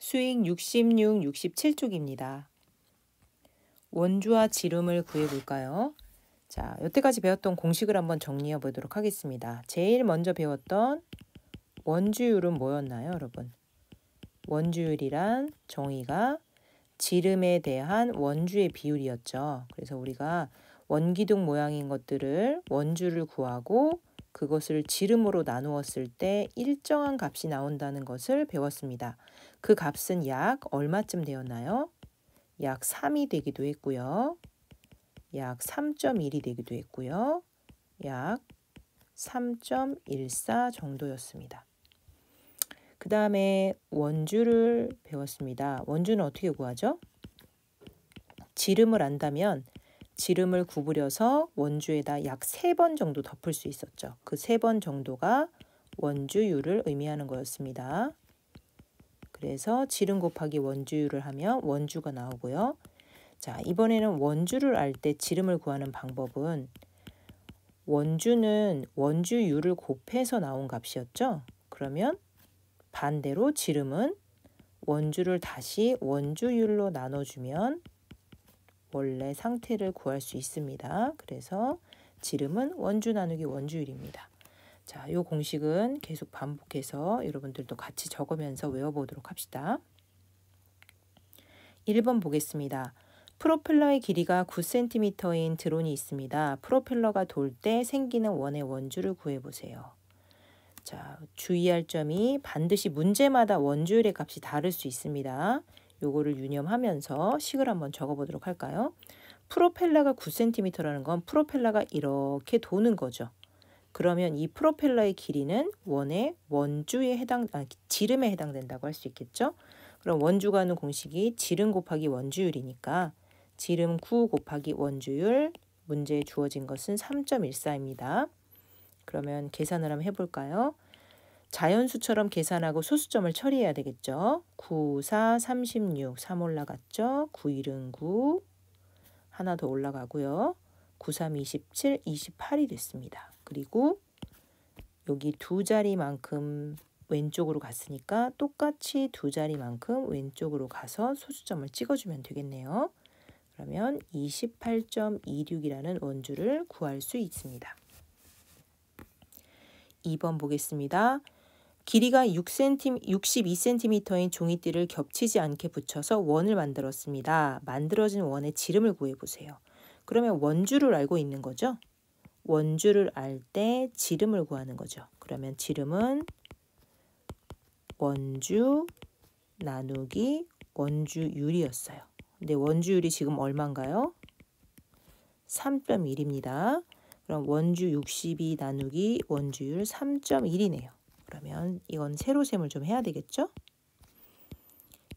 수익 66, 67쪽입니다. 원주와 지름을 구해볼까요? 자, 여태까지 배웠던 공식을 한번 정리해 보도록 하겠습니다. 제일 먼저 배웠던 원주율은 뭐였나요, 여러분? 원주율이란 정의가 지름에 대한 원주의 비율이었죠. 그래서 우리가 원기둥 모양인 것들을 원주를 구하고 그것을 지름으로 나누었을 때 일정한 값이 나온다는 것을 배웠습니다. 그 값은 약 얼마쯤 되었나요? 약 3이 되기도 했고요. 약 3.1이 되기도 했고요. 약 3.14 정도였습니다. 그 다음에 원주를 배웠습니다. 원주는 어떻게 구하죠? 지름을 안다면 지름을 구부려서 원주에다 약 3번 정도 덮을 수 있었죠. 그 3번 정도가 원주율을 의미하는 거였습니다. 그래서 지름 곱하기 원주율을 하면 원주가 나오고요. 자, 이번에는 원주를 알 때 지름을 구하는 방법은 원주는 원주율을 곱해서 나온 값이었죠. 그러면 반대로 지름은 원주를 다시 원주율로 나눠주면 원래 상태를 구할 수 있습니다. 그래서 지름은 원주 나누기 원주율입니다. 자, 이 공식은 계속 반복해서 여러분들도 같이 적으면서 외워보도록 합시다. 1번 보겠습니다. 프로펠러의 길이가 9cm인 드론이 있습니다. 프로펠러가 돌 때 생기는 원의 원주를 구해보세요. 자, 주의할 점이 반드시 문제마다 원주율의 값이 다를 수 있습니다. 요거를 유념하면서 식을 한번 적어보도록 할까요? 프로펠러가 9cm라는 건 프로펠러가 이렇게 도는 거죠. 그러면 이 프로펠러의 길이는 원의 원주에 지름에 해당된다고 할 수 있겠죠? 그럼 원주가 하는 공식이 지름 곱하기 원주율이니까 지름 9 곱하기 원주율, 문제에 주어진 것은 3.14입니다. 그러면 계산을 한번 해볼까요? 자연수처럼 계산하고 소수점을 처리해야 되겠죠. 9, 4, 36, 3 올라갔죠. 9, 1은 9, 하나 더 올라가고요. 9, 3, 27, 28이 됐습니다. 그리고 여기 두 자리만큼 왼쪽으로 갔으니까 똑같이 두 자리만큼 왼쪽으로 가서 소수점을 찍어주면 되겠네요. 그러면 28.26이라는 원주를 구할 수 있습니다. 2번 보겠습니다. 길이가 62cm인 종이띠를 겹치지 않게 붙여서 원을 만들었습니다. 만들어진 원의 지름을 구해보세요. 그러면 원주를 알고 있는 거죠? 원주를 알 때 지름을 구하는 거죠. 그러면 지름은 원주 나누기 원주율이었어요. 근데 원주율이 지금 얼마인가요? 3.1입니다. 그럼 원주 62 나누기 원주율 3.1이네요. 그러면 이건 세로셈을 좀 해야 되겠죠?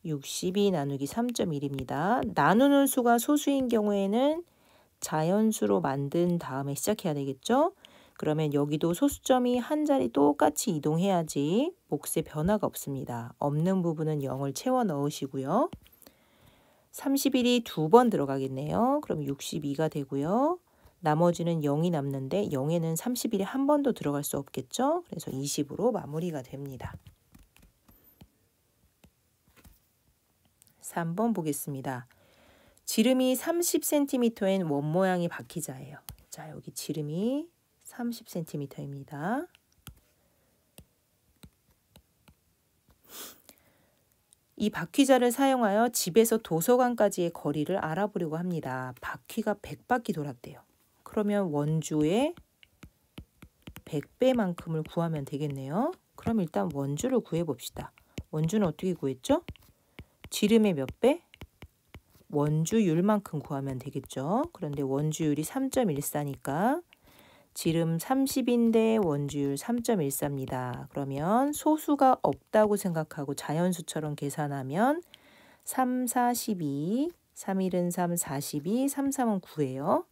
62 나누기 3.1입니다. 나누는 수가 소수인 경우에는 자연수로 만든 다음에 시작해야 되겠죠? 그러면 여기도 소수점이 한 자리 똑같이 이동해야지 몫에 변화가 없습니다. 없는 부분은 0을 채워 넣으시고요. 31이 2번 들어가겠네요. 그럼 62가 되고요. 나머지는 0이 남는데 0에는 31이 한 번도 들어갈 수 없겠죠? 그래서 20으로 마무리가 됩니다. 3번 보겠습니다. 지름이 30cm인 원 모양의 바퀴자예요. 자, 여기 지름이 30cm입니다. 이 바퀴자를 사용하여 집에서 도서관까지의 거리를 알아보려고 합니다. 바퀴가 100바퀴 돌았대요. 그러면 원주의 100배만큼을 구하면 되겠네요. 그럼 일단 원주를 구해봅시다. 원주는 어떻게 구했죠? 지름의 몇 배? 원주율만큼 구하면 되겠죠. 그런데 원주율이 3.14니까 지름 30인데 원주율 3.14입니다. 그러면 소수가 없다고 생각하고 자연수처럼 계산하면 3, 4, 12, 3, 1은 3, 42, 3, 3은 9예요.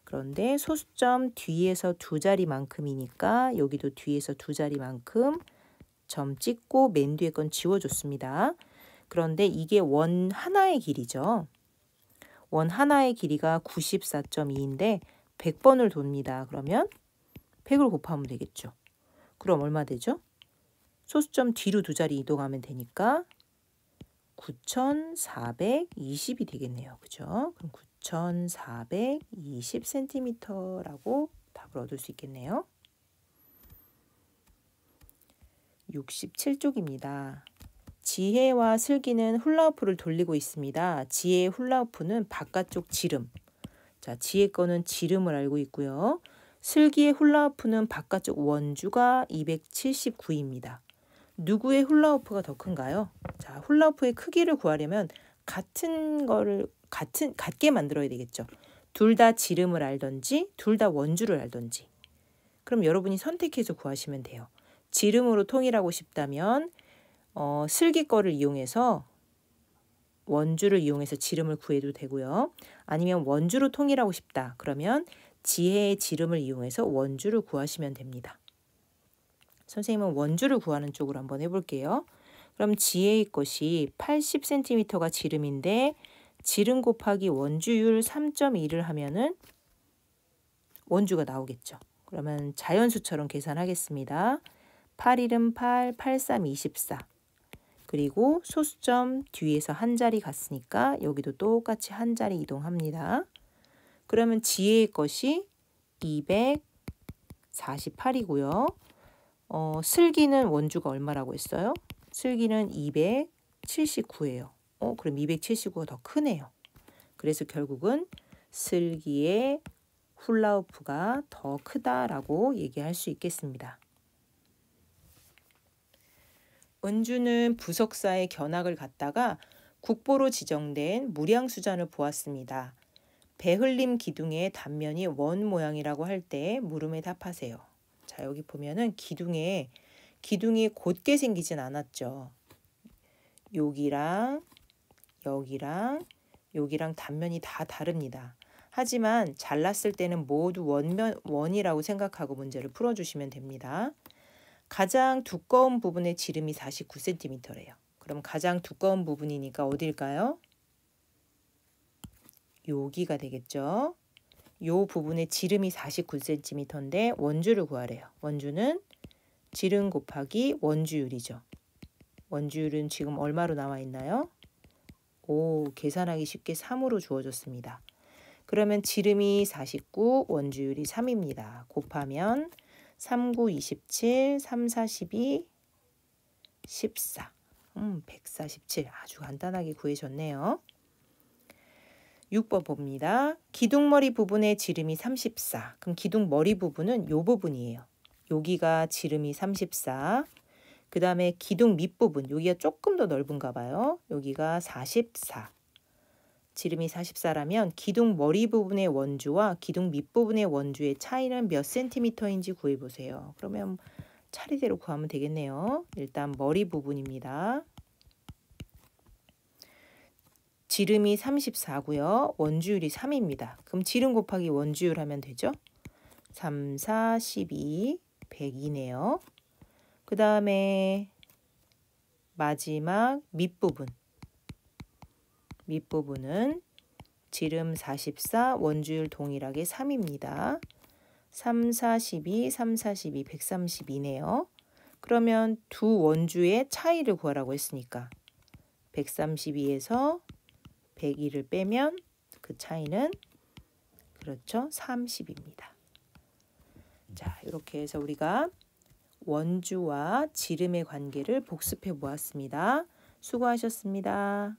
그런데 소수점 뒤에서 두 자리만큼이니까 여기도 뒤에서 두 자리만큼 점 찍고 맨 뒤에 건 지워줬습니다. 그런데 이게 원 하나의 길이죠. 원 하나의 길이가 94.2인데 100번을 돕니다. 그러면 100을 곱하면 되겠죠. 그럼 얼마 되죠? 소수점 뒤로 두 자리 이동하면 되니까 9,420이 되겠네요. 그죠? 그럼 9,420cm라고 답을 얻을 수 있겠네요. 67쪽입니다. 지혜와 슬기는 훌라후프를 돌리고 있습니다. 지혜의 훌라후프는 바깥쪽 지름. 자, 지혜 거는 지름을 알고 있고요. 슬기의 훌라후프는 바깥쪽 원주가 279입니다. 누구의 훌라후프가 더 큰가요? 자, 훌라후프의 크기를 구하려면 같게 만들어야 되겠죠. 둘 다 지름을 알던지 둘 다 원주를 알던지. 그럼 여러분이 선택해서 구하시면 돼요. 지름으로 통일하고 싶다면 슬기 거를 이용해서 원주를 이용해서 지름을 구해도 되고요. 아니면 원주로 통일하고 싶다. 그러면 지혜의 지름을 이용해서 원주를 구하시면 됩니다. 선생님은 원주를 구하는 쪽으로 한번 해볼게요. 그럼 지혜의 것이 80cm가 지름인데 지름 곱하기 원주율 3.2를 하면은 원주가 나오겠죠. 그러면 자연수처럼 계산하겠습니다. 8일은 8, 8, 3, 24. 그리고 소수점 뒤에서 한 자리 갔으니까 여기도 똑같이 한 자리 이동합니다. 그러면 지혜의 것이 248이고요. 슬기는 원주가 얼마라고 했어요? 슬기는 279예요. 그럼 279가 더 크네요. 그래서 결국은 슬기의 훌라후프가 더 크다라고 얘기할 수 있겠습니다. 은주는 부석사의 견학을 갔다가 국보로 지정된 무량수잔을 보았습니다. 배흘림 기둥의 단면이 원 모양이라고 할 때 물음에 답하세요. 자, 여기 보면은 기둥이 곧게 생기진 않았죠. 여기랑 여기랑 단면이 다 다릅니다. 하지만 잘랐을 때는 모두 원이라고 생각하고 문제를 풀어주시면 됩니다. 가장 두꺼운 부분의 지름이 49cm래요. 그럼 가장 두꺼운 부분이니까 어딜까요? 여기가 되겠죠. 요 부분의 지름이 49cm인데 원주를 구하래요. 원주는 지름 곱하기 원주율이죠. 원주율은 지금 얼마로 나와 있나요? 계산하기 쉽게 3으로 주어졌습니다. 그러면 지름이 49, 원주율이 3입니다. 곱하면 3, 9, 27, 3, 4, 12, 14. 147. 아주 간단하게 구해졌네요. 6번 봅니다. 기둥머리 부분의 지름이 34. 그럼 기둥머리 부분은 요 부분이에요. 여기가 지름이 34. 그 다음에 기둥 밑부분, 여기가 조금 더 넓은가 봐요. 여기가 44. 지름이 44라면 기둥 머리 부분의 원주와 기둥 밑부분의 원주의 차이는 몇 센티미터인지 구해보세요. 그러면 차례대로 구하면 되겠네요. 일단 머리 부분입니다. 지름이 34고요. 원주율이 3입니다. 그럼 지름 곱하기 원주율 하면 되죠. 3, 4, 12, 100이네요. 그 다음에 마지막 밑부분은 지름 44, 원주율 동일하게 3입니다. 3, 4, 12, 3, 4, 12, 132네요. 그러면 두 원주의 차이를 구하라고 했으니까 132에서 102를 빼면 그 차이는 그렇죠. 30입니다. 자, 이렇게 해서 우리가 원주와 지름의 관계를 복습해 보았습니다. 수고하셨습니다.